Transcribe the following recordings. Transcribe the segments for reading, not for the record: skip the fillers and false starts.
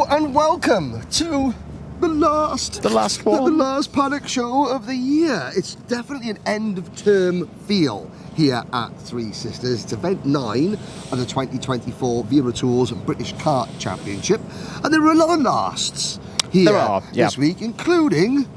and welcome to the last Paddock show of the year. It's definitely an end of term feel here at Three Sisters. It's event 9 of the 2024 Wera Tours British Kart Championship, and there are a lot of lasts here this week, including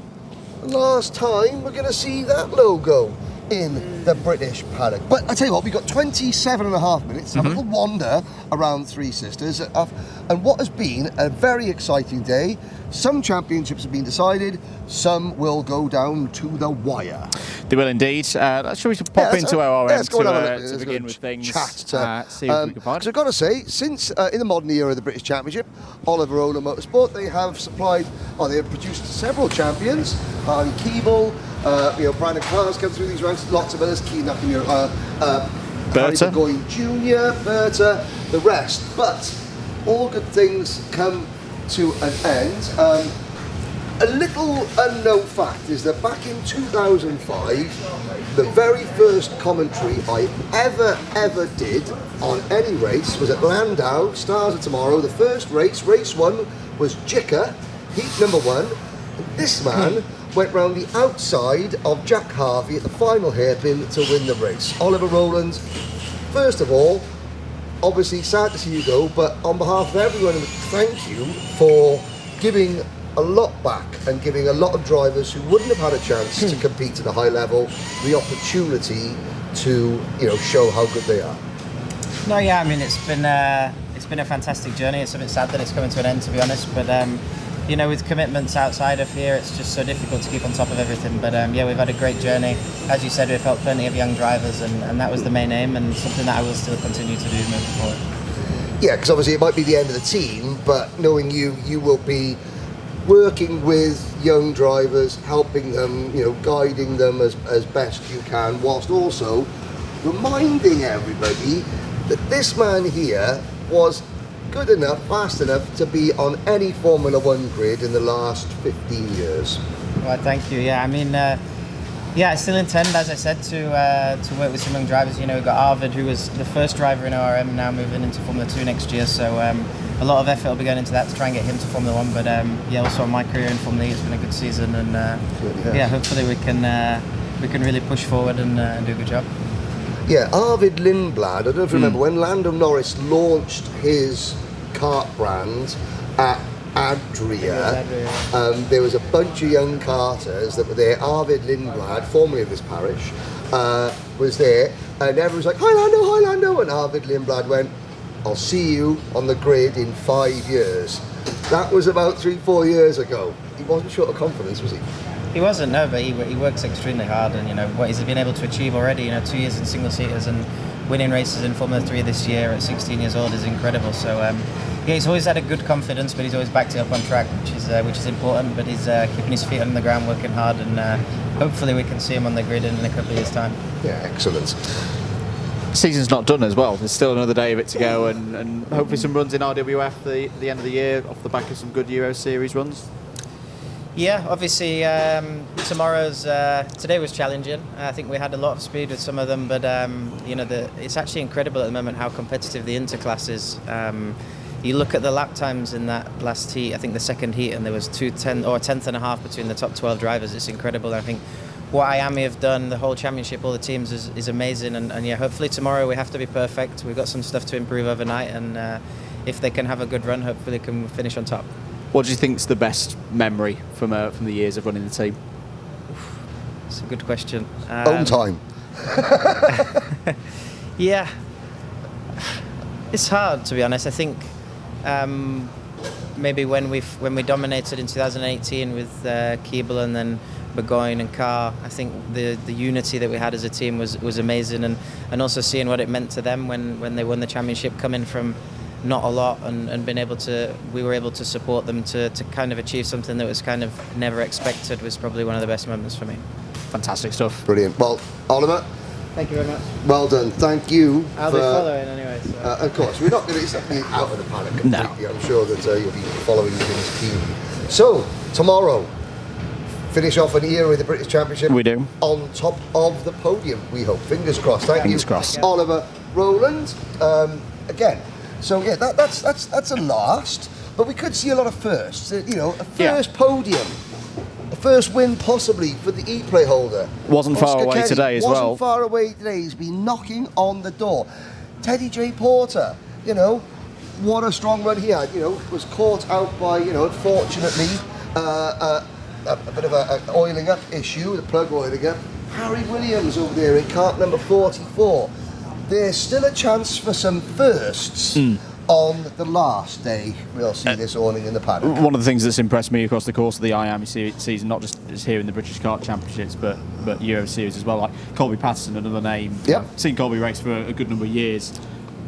the last time we're going to see that logo in the British paddock. But I tell you what, we've got 27 and a half minutes to have a little wander around Three Sisters, and what has been a very exciting day. Some championships have been decided, some will go down to the wire. They will indeed. Shall we pop into our OM to begin with things? See what we can find. So I've got to say, since in the modern era of the British Championship, Oliver Ola Motorsport, they have produced several champions. Harley Keeble, Brandon Clark's come through these ranks, lots of others, Keen Berta Going Jr., Berta, the rest. But all good things come to an end. A little unknown fact is that back in 2005, the very first commentary I ever did on any race was at Landau, Stars of Tomorrow. The first race, race 1, was Jicker, heat number 1. And this man went round the outside of Jack Harvey at the final hairpin to win the race. Oliver Rowland, first of all, obviously sad to see you go, but on behalf of everyone, thank you for giving a lot back and giving a lot of drivers who wouldn't have had a chance to compete at a high level the opportunity to show how good they are. No, yeah, I mean it's been a fantastic journey. It's a bit sad that it's coming to an end, to be honest, but with commitments outside of here, it's just so difficult to keep on top of everything. But yeah, we've had a great journey. As you said, we've helped plenty of young drivers, and that was the main aim, and something that I will still continue to do moving forward. Yeah, because obviously it might be the end of the team, but knowing you will be working with young drivers, helping them, guiding them as best you can, whilst also reminding everybody that this man here was good enough, fast enough to be on any Formula One grid in the last 15 years. Well, thank you. Yeah, I mean, I still intend, as I said, to work with some young drivers. We've got Arvid, who was the first driver in ORM, now moving into Formula 2 next year. So a lot of effort will be going into that to try and get him to Formula 1. But also on my career in Formula E, it's been a good season, and hopefully we can really push forward and do a good job. Yeah, Arvid Lindblad, I don't know if you remember, when Lando Norris launched his kart brand at Adria, there was a bunch of young karters that were there. Arvid Lindblad, formerly of this parish, was there, and everyone was like, "Hi Lando," and Arvid Lindblad went, "I'll see you on the grid in 5 years." That was about 3-4 years ago. He wasn't short of confidence, was he? He wasn't, no, but he works extremely hard, and what he's been able to achieve already, 2 years in single-seaters and winning races in Formula 3 this year at 16 years old is incredible. So he's always had a good confidence, but he's always backed it up on track, which is important. But he's keeping his feet on the ground, working hard, and hopefully we can see him on the grid in a couple of years' time. Yeah, excellent. Season's not done as well. There's still another day of it to go, and hopefully some runs in RWF the end of the year off the back of some good Euro Series runs. Yeah, obviously today was challenging. I think we had a lot of speed with some of them, but it's actually incredible at the moment how competitive the interclass is. You look at the lap times in that last heat, I think the second heat, and there was 2:10 or a tenth and a half between the top 12 drivers. It's incredible. I think what Miami have done, the whole championship, all the teams is amazing, and yeah, hopefully tomorrow we have to be perfect. We've got some stuff to improve overnight, and if they can have a good run, hopefully they can finish on top. What do you think is the best memory from the years of running the team? It's a good question. Own time. Yeah, it's hard, to be honest. I think maybe when we dominated in 2018 with Keeble and then Burgoyne and Carr, I think the unity that we had as a team was amazing, and also seeing what it meant to them when they won the championship, coming from not a lot and we were able to support them to kind of achieve something that was kind of never expected, was probably one of the best moments for me. Fantastic stuff. Brilliant. Well, Oliver, thank you very much. Well done. Thank you. I'll be following anyway. So. Of course, we're not going to be out of the paddock completely. No. I'm sure that you'll be following the things keenly. So, tomorrow, finish off an era with the British Championship. We do. On top of the podium, we hope. Fingers crossed. Thank you. Fingers crossed. Oliver Rowland. Again. So yeah, that's a last. but we could see a lot of firsts. You know, a first podium, a first win possibly for the E-play holder. Wasn't far Oscar away Kenny today as well. Wasn't far away today. He's been knocking on the door. Teddy J. Porter, you know, what a strong run he had. You know, was caught out by, you know, unfortunately, a bit of an oiling up issue, the plug oiling up. Harry Williams over there in kart number 44. There's still a chance for some firsts on the last day. We'll see this awning in the paddock. One of the things that's impressed me across the course of the IAME season, not just here in the British Kart Championships, but Euro Series as well, like Colby Patterson, another name. Yep. I've seen Colby race for a good number of years,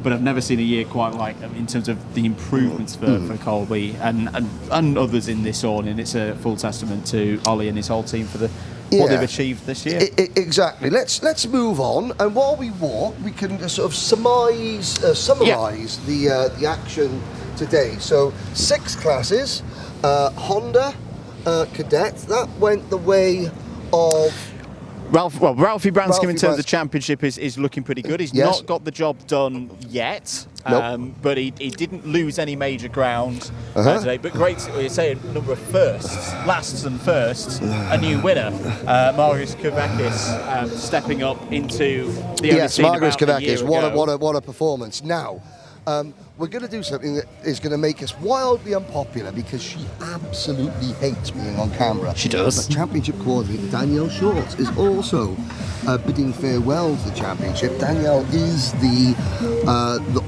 but I've never seen a year quite like in terms of the improvements for Colby and others in this awning. It's a full testament to Ollie and his whole team for what they've achieved this year. Exactly. Let's move on, and while we walk, we can just sort of summarise the action today. So 6 classes, Honda, Cadet. That went the way of Ralphie Branscombe in terms Branscombe. of championship is looking pretty good. He's Yes. not got the job done yet, Nope. but he didn't lose any major ground today. But great, you say a number of lasts and firsts. A new winner, Marius Kavakis, stepping up into the yes, Margaret about a year Kavakis. ago. What a performance. Now, we're going to do something that is going to make us wildly unpopular because she absolutely hates being on camera. She does. But championship coordinator Danielle Short is also bidding farewell to the championship. Danielle is the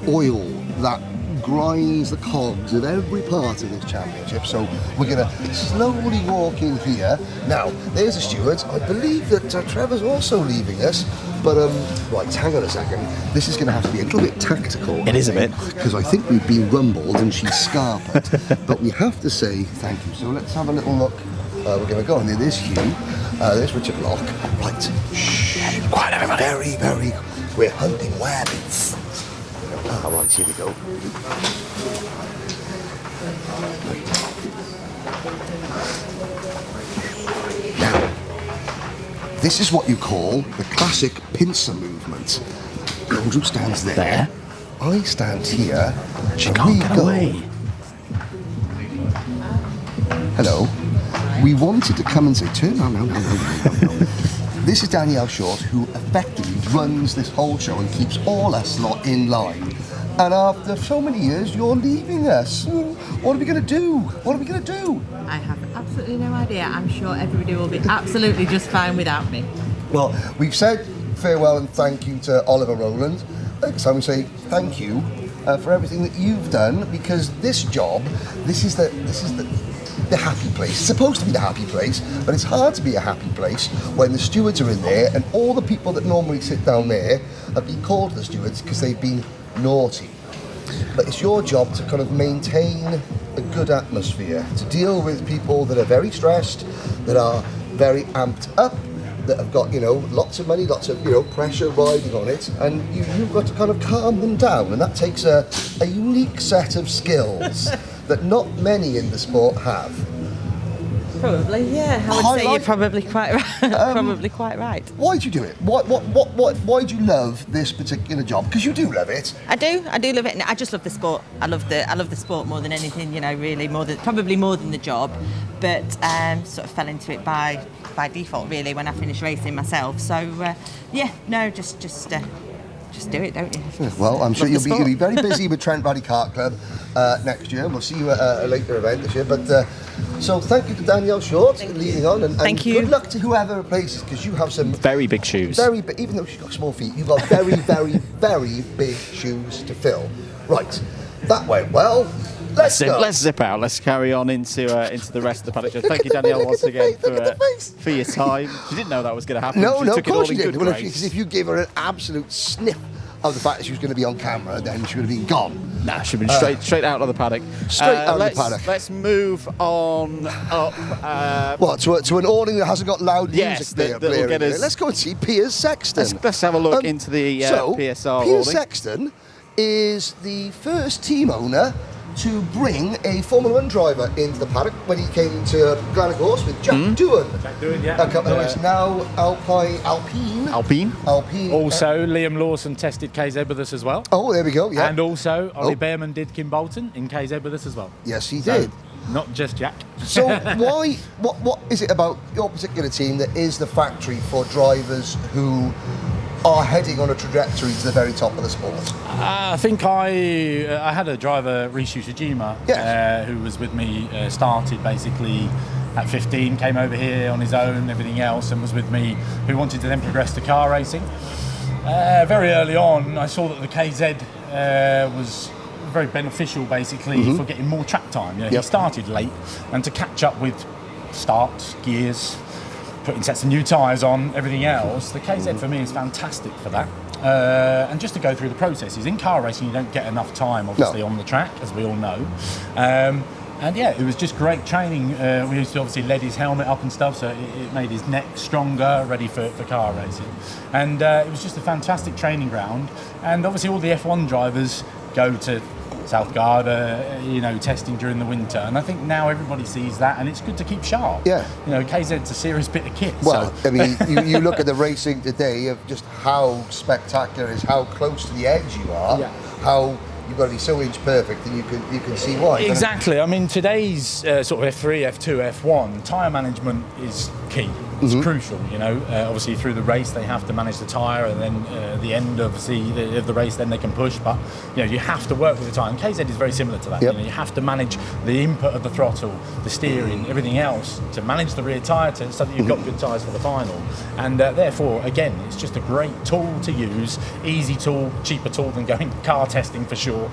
oil that grinds the cogs of every part of this championship. So we're going to slowly walk in here. Now, there's the stewards. I believe that Trevor's also leaving us. But, right, hang on a second. This is going to have to be a little bit tactical. It is a bit. Because I think we've been rumbled and she's scarpered. But we have to say thank you. So let's have a little look. We're going to go in there. There's Hugh. There's Richard Locke. Right. Shh. Quiet, everybody. Very, very. We're hunting rabbits. Ah, right, here we go. Now, this is what you call the classic pincer movement. Andrew stands there. I stand here. She and can't we get go. away. Hello. We wanted to come and say, turn around, no. This is Danielle Short, who effectively runs this whole show and keeps all us lot in line. And after so many years, you're leaving us. What are we going to do? What are we going to do? I have absolutely no idea. I'm sure everybody will be absolutely just fine without me. Well, we've said farewell and thank you to Oliver Rowland. Next time we say thank you for everything that you've done, because this job, this is the happy place. It's supposed to be the happy place, but it's hard to be a happy place when the stewards are in there and all the people that normally sit down there have been called the stewards because they've been naughty. But it's your job to kind of maintain a good atmosphere, to deal with people that are very stressed, that are very amped up, that have got, lots of money, lots of, pressure riding on it, and you've got to kind of calm them down, and that takes a unique set of skills that not many in the sport have. Probably, yeah. I would say you're probably quite right. Probably quite right. Why do you do it? Why do you love this particular job? Because you do love it. I do love it. And I just love the sport. I love the sport more than anything. Really probably more than the job. But sort of fell into it by default, really, when I finished racing myself. So just do it, don't you? Well, I'm sure you'll the be very busy with Trent Valley Kart Club next year. We'll see you at a later event this year. But so thank you to Danielle Short for leading on, and Thank you. Good luck to whoever replaces, because you have some Very big shoes. even though she's got small feet, you've got very, very, very big shoes to fill. Right, that went well. Let's go. Let's zip out. Let's carry on into the rest of the paddock. Thank you, Danielle, once again for your time. She didn't know that was going to happen. No, She of took it all course in you didn't. good Well, grace. because if you gave her an absolute sniff of the fact that she was going to be on camera, then she would have been gone. Nah, she'd been straight out of the paddock. Straight out of the paddock. Let's move on up. What, to an awning that hasn't got loud Yes, music that'll blaring get in it? us- Let's go and see Piers Sexton. Let's have a look into the PSR Piers awning. Sexton is the first team owner to bring a Formula 1 driver into the paddock when he came to Granite Horse with Jack Doohan. Jack Doohan, yeah. A couple of now Alpine. Also, Liam Lawson tested KZ with us as well. Oh, there we go, yeah. And also, Ollie Behrman did Kim Bolton in KZ with us as well. Yes, he So, did. not just Jack. So what is it about your particular team that is the factory for drivers who are heading on a trajectory to the very top of the sport? I think I had a driver, Rishu Shijima, Yes. who was with me, started basically at 15, came over here on his own, everything else, and was with me, who wanted to then progress to car racing. Very early on, I saw that the KZ was very beneficial basically for getting more track time. He started late, and to catch up with starts, gears, putting sets of new tyres on, everything else, the KZ for me is fantastic for that. And just to go through the processes. In car racing, you don't get enough time, obviously, on the track, as we all know. And yeah, it was just great training. We used to obviously lead his helmet up and stuff, so it made his neck stronger, ready for car racing. And it was just a fantastic training ground. And obviously all the F1 drivers go to South Garda, testing during the winter, and I think now everybody sees that, and it's good to keep sharp. Yeah. KZ's a serious bit of kit. Well, so. I mean, you look at the racing today of just how spectacular it is, how close to the edge you are, how you've got to be so inch perfect, and you can see why. Exactly. I mean, today's sort of F3, F2, F1 tyre management is key. It's crucial, obviously through the race they have to manage the tyre, and then the end of the race then they can push, but you have to work with the tyre, and KZ is very similar to that. Yep. You have to manage the input of the throttle, the steering, everything else to manage the rear tyre so that you've got good tyres for the final, and therefore again it's just a great tool to use, easy tool, cheaper tool than going car testing for sure.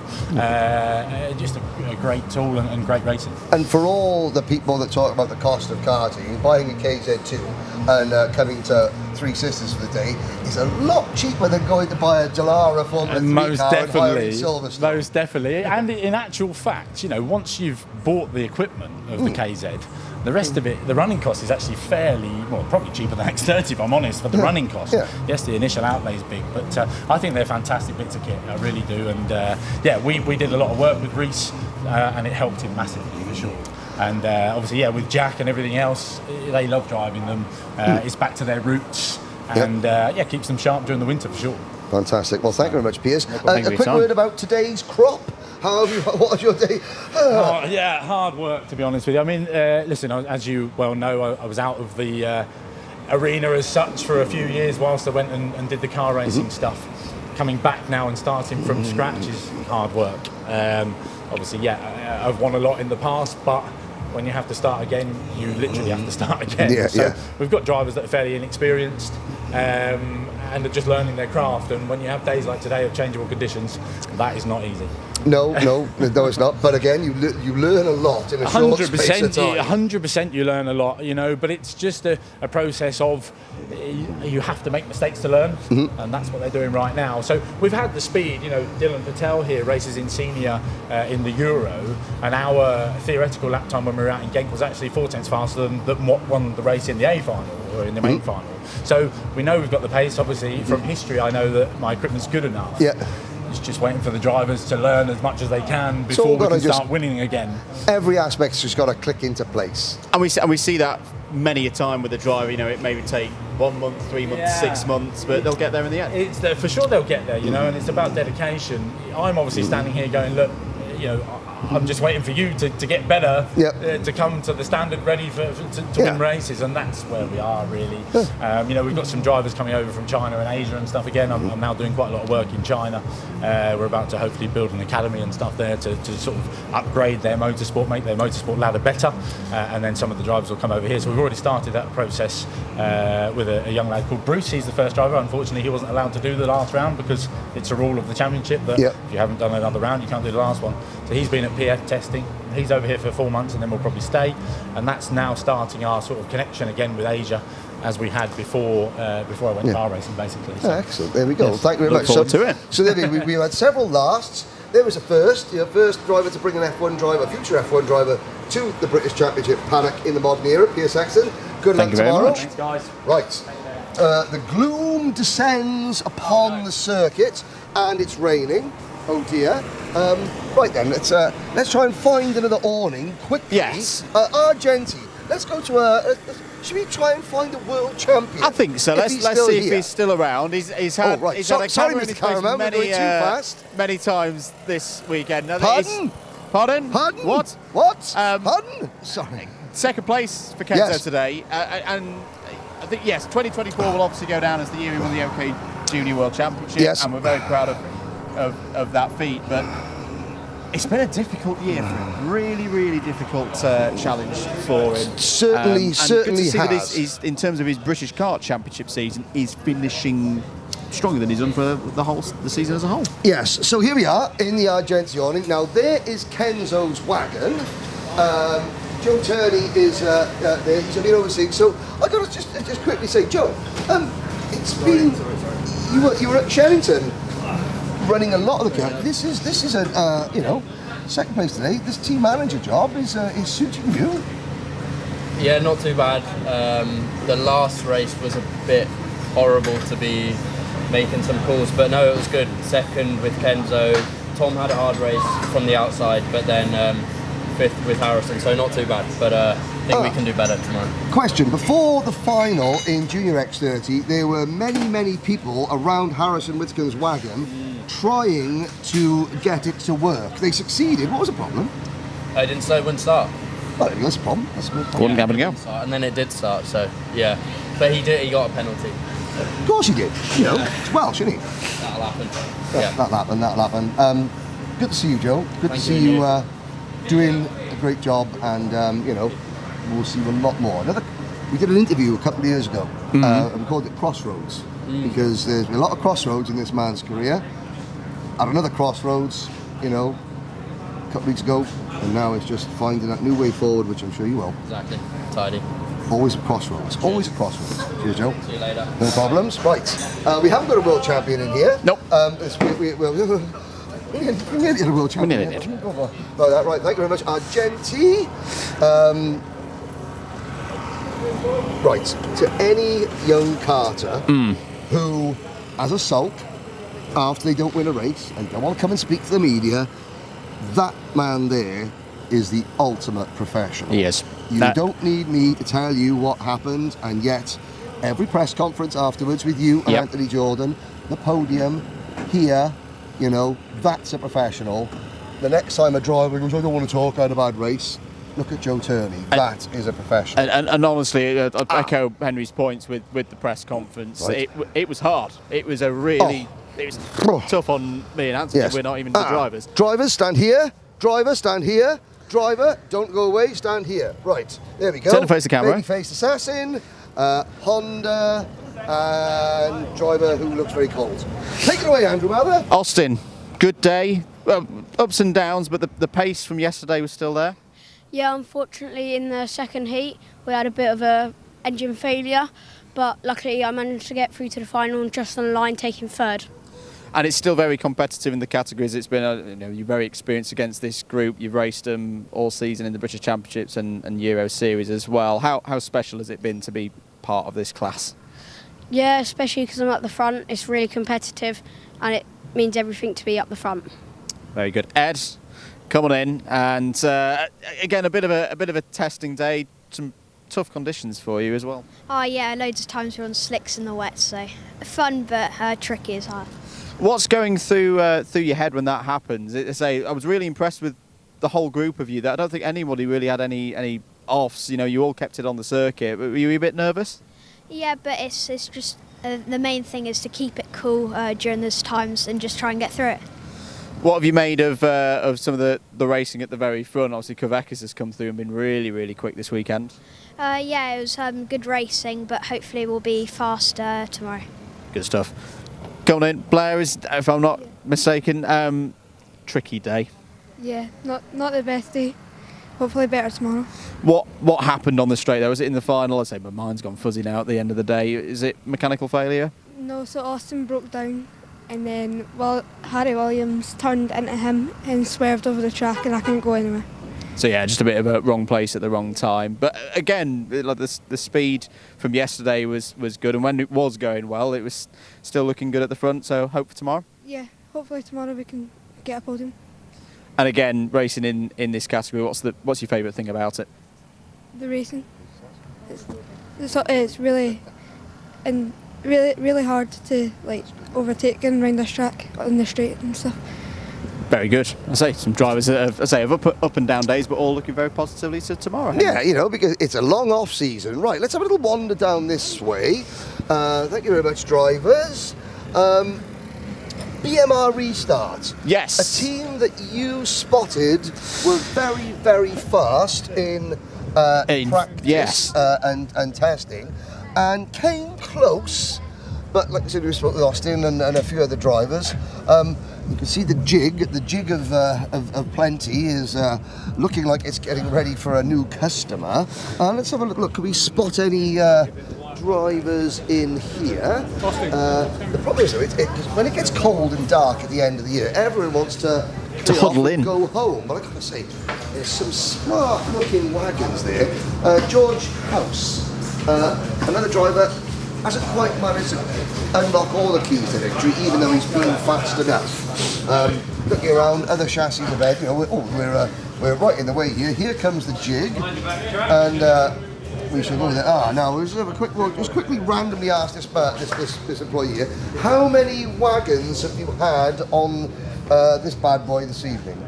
Just a great tool and great racing. And for all the people that talk about the cost of karting, buying a KZ2 and coming to Three Sisters for the day is a lot cheaper than going to buy a Dallara Formula 3 Most car and hiring definitely, Silverstone. most definitely. And in actual fact, once you've bought the equipment of the KZ, the rest of it, the running cost is actually probably cheaper than X30 if I'm honest, for the running cost. Yeah. Yes, the initial outlay is big, but I think they're fantastic bits of kit, I really do. And we did a lot of work with Reese, and it helped him massively for sure. And obviously, with Jack and everything else, they love driving them. It's back to their roots, and keeps them sharp during the winter for sure. Fantastic. Well, thank you very much, Piers. Thank you A quick for your word time. about today's crop. What was your day? Hard work, to be honest with you. I mean, listen, as you well know, I was out of the arena as such for a few years whilst I went and did the car racing stuff. Coming back now and starting from scratch is hard work. Obviously, I've won a lot in the past, but when you have to start again, you literally have to start again. We've got drivers that are fairly inexperienced and are just learning their craft, and when you have days like today of changeable conditions, that is not easy. No, it's not. But again, you learn a lot in a short space of time. 100% you learn a lot, but it's just a process of you have to make mistakes to learn, and that's what they're doing right now. So we've had the speed, Dylan Patel here races in senior in the Euro, and our theoretical lap time when we were out in Genk was actually 4 tenths faster than what won the race in the A final or in the main final. So we know we've got the pace. Obviously, from history, I know that my equipment's good enough. Yeah. It's just waiting for the drivers to learn as much as they can before we can start winning again. Every aspect's just got to click into place. And we see that many a time with the driver. It maybe take 1 month, 3 months, 6 months, but they'll get there in the end. It's for sure they'll get there, and it's about dedication. I'm obviously standing here going, look, I'm just waiting for you to get better, to come to the standard ready to win races, and that's where we are really. We've got some drivers coming over from China and Asia and stuff again. I'm now doing quite a lot of work in China. We're about to hopefully build an academy and stuff there to sort of upgrade their motorsport, make their motorsport ladder better, and then some of the drivers will come over here. So we've already started that process with a young lad called Bruce. He's the first driver. Unfortunately, he wasn't allowed to do the last round because it's a rule of the championship that if you haven't done another round, you can't do the last one. So he's been at PF testing. He's over here for 4 months, and then we'll probably stay. And that's now starting our sort of connection again with Asia, as we had before I went car racing, basically. So. Excellent. There we go. Yes. Thank you very much. Look forward to it. So there we've had several lasts. There was a first driver to bring an F1 driver, future F1 driver, to the British Championship paddock in the modern era. Piers Sexton. Good luck tomorrow. Thanks, guys. Right. The gloom descends upon the circuit, and it's raining. Oh dear. Right then, let's try and find another awning quickly. Yes. Argenti. Let's go to should we try and find a world champion? I think so. If Let's he's see still if here. he's still around. He's had right. he's had a Sorry, camera in Mr. his face Cameraman, we're going too fast. many times this weekend. Now, Pardon? Pardon? Pardon? What? What? Um, Pardon? Sorry. Second place for Kenzo Yes. today, and I think 2024 will obviously go down as the year he won the OK Junior World Championship, Yes. and we're very proud of that feat. But it's been a difficult year for him, really difficult challenge for him. Certainly and good to see that has. he's in terms of his British Kart Championship season, he's finishing stronger than he's done for the season as a whole. Yes, so here we are in the Argenti awning. Now there is Kenzo's wagon. Joe Turney is there, he's been overseeing. So I got to just quickly say, Joe, it's been you were at Sherrington running a lot of the camp. This is a second place today. This team manager job is suiting you. Yeah, not too bad. The last race was a bit horrible to be making some calls, but no, it was good. Second with Kenzo. Tom had a hard race from the outside, but then fifth with Harrison, so not too bad. But I think we can do better tomorrow. Question: before the final in Junior X30, there were many people around Harrison Whittaker's wagon trying to get it to work. They succeeded. What was the problem? I wouldn't start. Well, that's a problem. That's a problem. Wouldn't have a go. And then it did start, so yeah. But he got a penalty. Of course he did. You know, it's Welsh, isn't he? That'll happen. Yeah, that'll happen. Good to see you, Joe. Good to see you doing a great job, and we'll see you a lot more. We did an interview a couple of years ago, and we called it Crossroads, because there's been a lot of crossroads in this man's career. At another crossroads, a couple of weeks ago, and now it's just finding that new way forward, which I'm sure you will. Exactly. Tidy. Always a crossroads. Always a crossroads. Cheers, Joe. See you later. No problems. Right. We haven't got a world champion in here. Nope. We nearly had a world champion. nearly did. Right. Thank you very much. Argenti. Right. To any young karter who has a sulk after they don't win a race and don't want to come and speak to the media, that man there is the ultimate professional. He is. You don't need me to tell you what happened, and yet every press conference afterwards with you and Anthony Jordan, the podium, here, that's a professional. The next time a driver goes, I don't want to talk, I had a bad race, look at Joe Turney. That is a professional. And honestly, I'd echo Henry's points with the press conference. Right. It was hard. It was a really... It was tough on me and Anthony. Yes. We're not even the drivers. Drivers, stand here. Driver, stand here. Driver, don't go away, stand here. Right, there we go. Turn and face the camera. Baby-faced assassin, Honda, and driver who looks very cold. Take it away, Andrew Mather. Austin, good day. Well, ups and downs, but the pace from yesterday was still there. Yeah, unfortunately in the second heat we had a bit of a engine failure, but luckily I managed to get through to the final and just on the line taking third. And it's still very competitive in the categories. It's been, you're very experienced against this group. You've raced them all season in the British Championships and Euro Series as well. How special has it been to be part of this class? Yeah, especially because I'm at the front. It's really competitive and it means everything to be up the front. Very good. Ed, come on in. And again, a bit of a testing day. Some tough conditions for you as well. Oh yeah, loads of times we're on slicks in the wet, so fun but tricky as well. What's going through your head when that happens? I was really impressed with the whole group of you. That I don't think anybody really had any offs. You all kept it on the circuit. But were you a bit nervous? Yeah, but it's just the main thing is to keep it cool during those times and just try and get through it. What have you made of some of the racing at the very front? Obviously, Kavakis has come through and been really quick this weekend. Yeah, it was good racing, but hopefully we'll be faster tomorrow. Good stuff. Coming in, Blair is, if I'm not mistaken, tricky day. Yeah, not the best day. Hopefully better tomorrow. What happened on the straight there? Was it in the final? I say my mind's gone fuzzy now at the end of the day. Is it mechanical failure? No, so Austin broke down and then Harry Williams turned into him and swerved over the track and I couldn't go anywhere. So yeah, just a bit of a wrong place at the wrong time. But again, like the speed from yesterday was good, and when it was going well, it was still looking good at the front. So hope for tomorrow. Yeah, hopefully tomorrow we can get a podium. And again, racing in this category, what's your favourite thing about it? The racing. It's really hard to like overtake and round this track on the straight and stuff. Very good. I say some drivers that have up and down days, but all looking very positively to tomorrow. Yeah, you know, because it's a long off season. Right, let's have a little wander down this way. Thank you very much, drivers. BMR Restart. Yes. A team that you spotted were very, very fast in practice yes. and testing, and came close. But like I said, we spoke with Austin and a few other drivers. You can see the jig of Plenty is looking like it's getting ready for a new customer. Let's have a look. Can we spot any drivers in here? The problem is, when it gets cold and dark at the end of the year, everyone wants to huddle in, go home. But I gotta say, there's some smart-looking wagons there. George House, another driver, hasn't quite managed to unlock all the keys to victory, even though he's been fast enough. Looking around, other chassis ahead, you know, we're right in the way here. Here comes the jig, and we shall go with it. Now we'll just have a quick look. Just quickly randomly ask this employee here, how many wagons have you had on this bad boy this evening?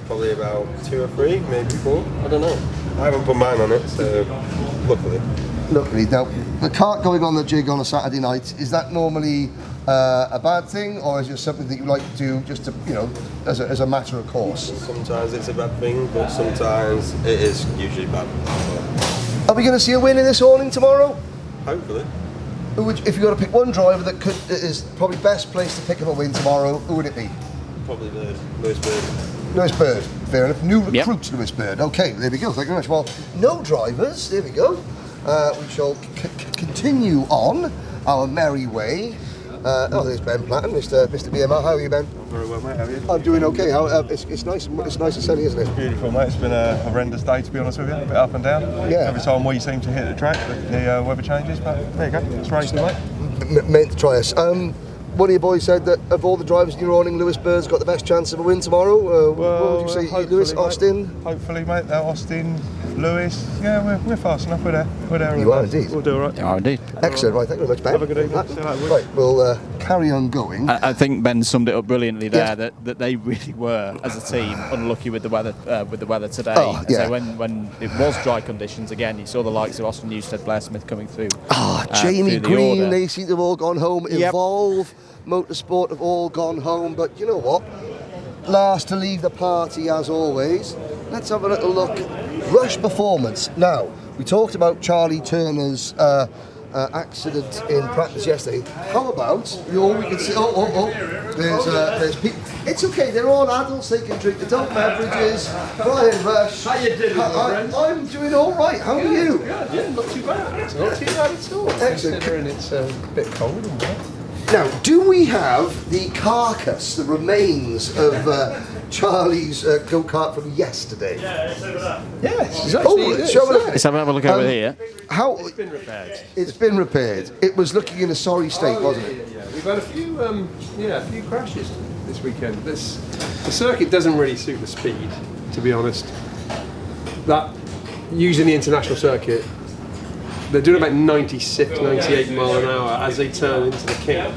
Probably about 2 or 3, maybe 4. I don't know. I haven't put mine on it, so luckily. Now, the cart going on the jig on a Saturday night, is that normally a bad thing, or is it something that you like to do just to, you know, as a matter of course? Sometimes it's a bad thing, but sometimes it is usually bad. Are we going to see a win in this awning tomorrow? Hopefully. If you got to pick one driver that is probably best placed to pick up a win tomorrow, who would it be? Probably Lewis Bird. Lewis Bird, fair enough. New recruit, Lewis Bird. Okay, there we go. Thank you very much. Well, no drivers. There we go. We shall continue on our merry way. There's Ben Platten, Mr. BMR. How are you, Ben? I'm very well, mate. How are you? I'm doing okay. It's nice. It's nice and sunny, isn't it? It's beautiful, mate. It's been a horrendous day, to be honest with you. A bit up and down. Yeah. Every time we seem to hit the track, the weather changes. But there you go. It's racing, mate. Meant to try us. One of your boys said that of all the drivers in your awning, Lewis Bird's got the best chance of a win tomorrow. What would you say, Lewis, mate. Austin? Hopefully, mate. Austin, Lewis. Yeah, we're fast enough. We're there. You are indeed. We'll do all right. You are indeed. Excellent. Right, thank you very much, Ben. Have a good evening. Right, we'll carry on going. I think Ben summed it up brilliantly there. That they really were, as a team, unlucky with the weather today. Oh, yeah. So when it was dry conditions again, you saw the likes of Austin Newstead, Blair Smith coming through. Jamie through the Green, order. they seem to have all gone home. Yep. Evolve, Motorsport have all gone home. But you know what? Last to leave the party, as always. Let's have a little look. Rush Performance. Now, we talked about Charlie Turner's accident in practice yesterday. How about we can see? There's people. It's okay. They're all adults. They can drink adult beverages. Brian Rush. How you doing, I'm doing all right. How are you? Good. Yeah, not too bad. Not too bad at all. Excellent. Considering it's a bit cold and wet. Now, do we have the carcass, the remains of Charlie's go-kart from yesterday? Yes, it's Let's have a look over here. It's been repaired. It's been repaired. It was looking in a sorry state, wasn't it? Yeah. We've had a few crashes this weekend. The circuit doesn't really suit the speed, to be honest. That using the international circuit, they're doing about 96, 98 mile an hour as they turn into the kink.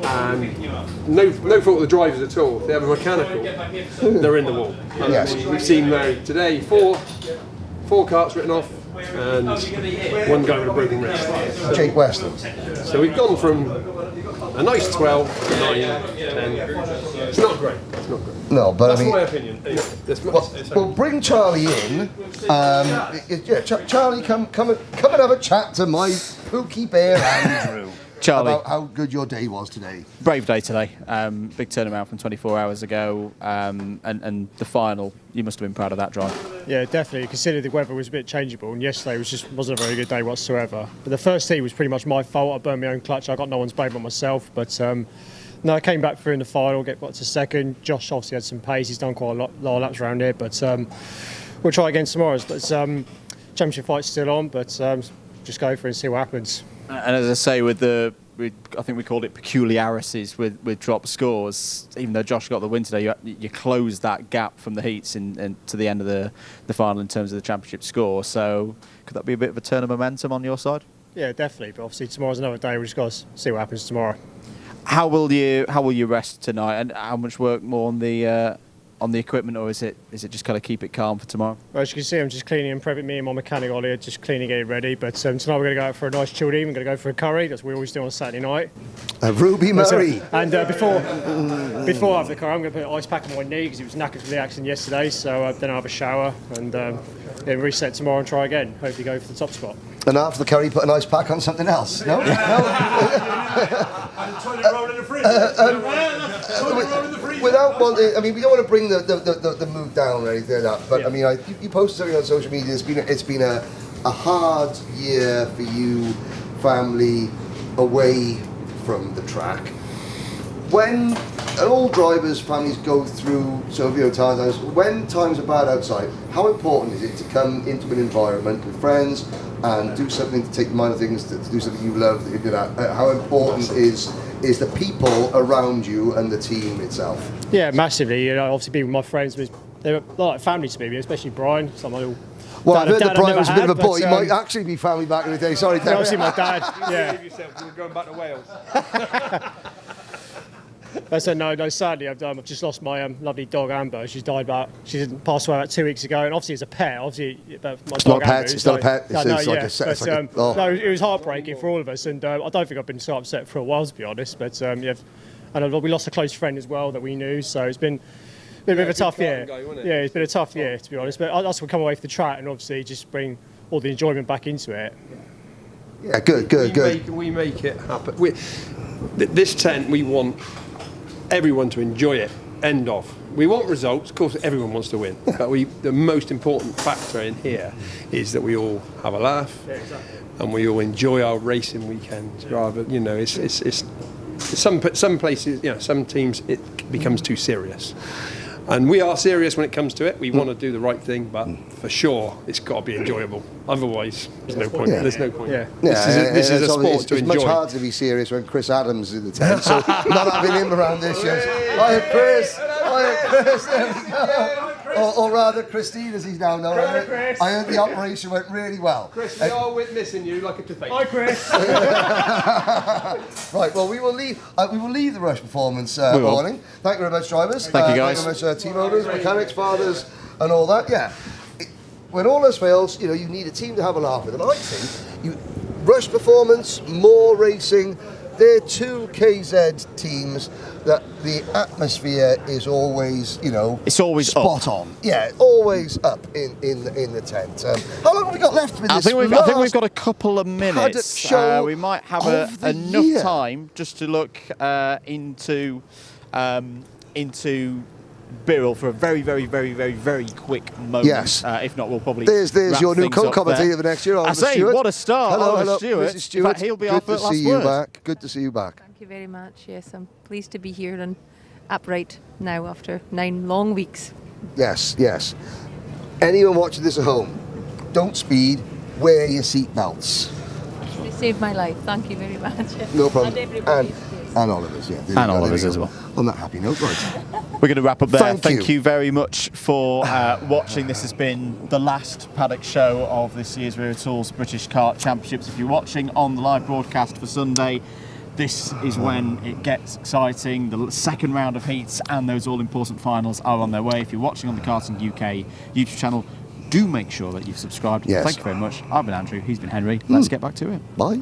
And no fault of the drivers at all. If they have a mechanical, they're in the wall. Yes. We've seen now today four karts written off and one guy with a broken wrist. Jake Weston. So we've gone from a nice 12 to 9, 10. It's not great. No, but That's I mean, my opinion. We'll bring Charlie in. Charlie, come and have a chat to my Pookie Bear Andrew. Charlie, about how good your day was today. Brave day today. Big turnaround from 24 hours ago, and the final. You must have been proud of that drive. Yeah, definitely. Considering the weather was a bit changeable, and yesterday wasn't a very good day whatsoever. But the first heat was pretty much my fault. I burned my own clutch. I got no one's blame but myself. But no, I came back through in the final, got to second. Josh obviously had some pace. He's done quite a lot of laps around here. But we'll try again tomorrow. Championship fight's still on, but just go for it and see what happens. And as I say, with the I think we called it peculiarities with drop scores. Even though Josh got the win today, you closed that gap from the heats to the end of the final in terms of the championship score. So could that be a bit of a turn of momentum on your side? Yeah, definitely. But obviously tomorrow's another day. We just got to see what happens tomorrow. How will you rest tonight, and how much work more on the equipment, or is it just kind of keep it calm for tomorrow? Well, as you can see, I'm just cleaning and prepping. Me and my mechanic Ollie are just cleaning it ready. But tonight we're going to go out for a nice chilled evening. We're going to go for a curry. That's what we always do on Saturday night. Ruby Murray. And before I have the curry, I'm going to put an ice pack on my knee because it was knackered from the accident yesterday. So then I'll have a shower and then reset tomorrow and try again. Hopefully go for the top spot. And after the curry, put an ice pack on something else. No? Without wanting, I mean, we don't want to bring the mood down or anything like that. But I mean, you posted something on social media. It's been a hard year for you, family, away from the track. When all drivers' families go through times, when times are bad outside, how important is it to come into an environment with friends and do something to take your mind off things, to do something you love that you're good at? How important is the people around you and the team itself? Yeah, massively. You know, obviously being with my friends, they're like family to me, especially Brian. Well, I've heard that Brian was a bit of a boy. He might actually be family back in the day. Sorry, Dad. Obviously my dad. Yeah. We're going back to Wales. So no, sadly, I've just lost my lovely dog Amber. She passed away about 2 weeks ago, and obviously as a pet, my it's dog not a pet. Amber, It's not a pet. No, it was heartbreaking for all of us, and I don't think I've been so upset for a while, to be honest. But and we lost a close friend as well that we knew, so it's been a bit of a tough year. Yeah, it's been a tough year, to be honest. But us will come away from the track and obviously just bring all the enjoyment back into it. Yeah, good. We make it happen. This tent, we want everyone to enjoy it. End of. We want results. Of course, everyone wants to win. But the most important factor in here is that we all have a laugh, and we all enjoy our racing weekends. Rather, it's some places, some teams it becomes too serious. And we are serious when it comes to it. We want to do the right thing, but for sure, it's got to be enjoyable. Otherwise, there's no point. Yeah. There's no point. Yeah. This is a sport to enjoy. It's much harder to be serious when Chris Adams is in the tent, so not having him around this year. Hiya, Chris. There we go. Or rather, Christine, as he's now known. I heard the operation went really well. Chris, we are witnessing you like a debate. Hi, Chris. Right, well, we will leave the Rush performance morning. Thank you very much, drivers. Thank you, guys. Thank you very much, team owners, mechanics, fathers, and all that. Yeah. When all else fails, you need a team to have a laugh with. And I think Rush performance, more racing, they're two KZ teams that the atmosphere is always, it's always spot on. Yeah, always up in the tent. How long have we got left with this? I think we've got a couple of minutes. Paddock show we might have enough time just to look into Birrell for a very, very, very, very, very quick moment. Yes. If not, we'll probably. There's your new co-commentator for next year. I say, Stewart. What a start! Hello, Stewart. Mrs. Stewart. In fact, he'll be our first last word. Good to see you back. Thank you very much. Yes, I'm pleased to be here and upright now after 9 long weeks. Yes. Anyone watching this at home, don't speed. Wear your seatbelts. They saved my life. Thank you very much. No problem. And everybody. And Oliver's, yeah. And Oliver's as well. On that happy note, right. We're going to wrap up there. Thank you very much for watching. This has been the last Paddock show of this year's Wera Tools British Kart Championships. If you're watching on the live broadcast for Sunday, this is when it gets exciting. The second round of heats and those all-important finals are on their way. If you're watching on the Karting UK YouTube channel, do make sure that you've subscribed. Yes. Thank you very much. I've been Andrew. He's been Henry. Let's get back to it. Bye.